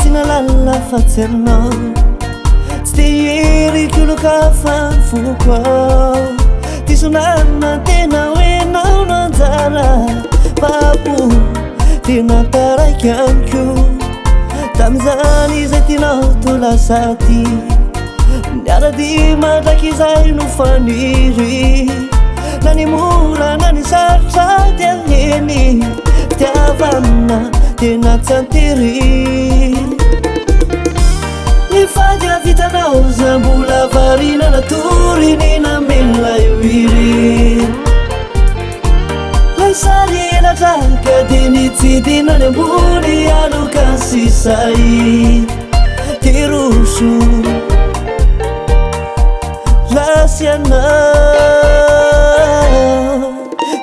tinalala fatsy anao tsy te herikolokafa fokoao tisonana tena hoenao nanjara papo tena taraiky amiko tamizany izay tinao tolasady niarady mandraiky izay no faniry na ny mora na ny sarotra dia heny fitiavana tena tsy antery nifady avitanao za mbola varina natory ny namelay wiry lay sary elatraka dia nitsidina ny ambony aloka sisay tiroso lasianao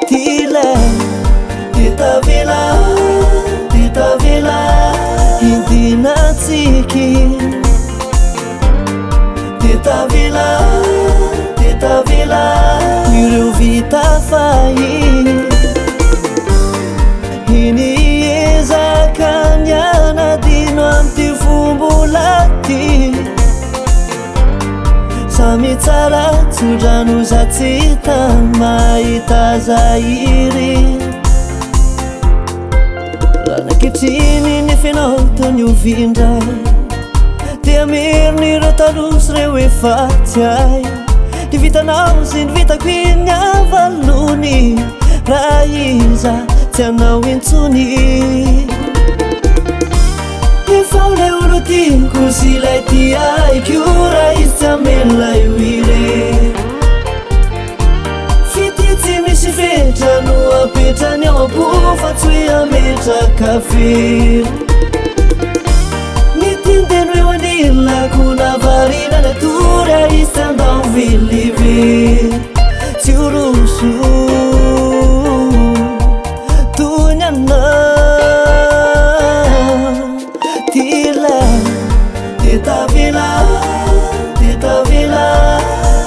tilay titavela hindinatsiky titavela ireo vita fahy hiniezaka nianadino amty fombolaty samy tsara tsodrano za tsy tany mahita zahiry ranaketriny nefenao tony ovindray dia miriny ireo talosy reo efatsy ay ty vitanao sy ny vitako iny avalony raha iza tsy anao intsony efao lay olo tiako sy lay ty aiko raha izy tsy amelay wire fity tsy misy vetra no apetrany ao ampo fa tsy hoe ametraka fery nitinteno eo anilako navarina natory izy tsy andao vilivery tsy oroso tony anao tilay titavela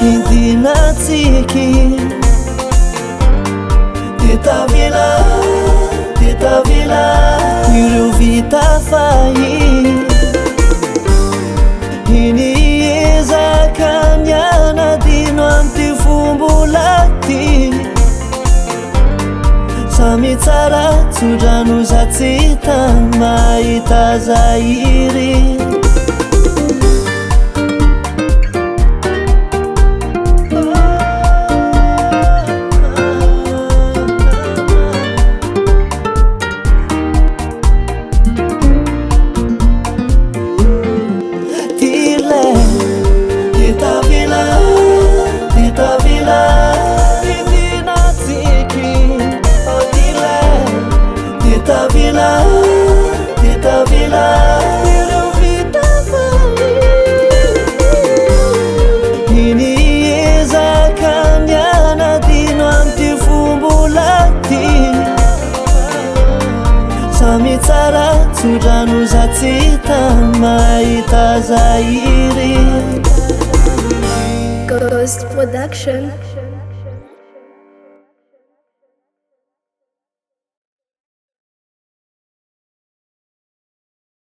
hindinatsiky titavela ireo vita fahy hiniezaka nianadino amty fombolaty samy tsara tsodrano za tsy tany mahita zahiry titavela ireo vita fahy hiniezaka nianadino amty fombolaty samy tsara tsodrano za tsy tany mahita zahiry Ghost Production.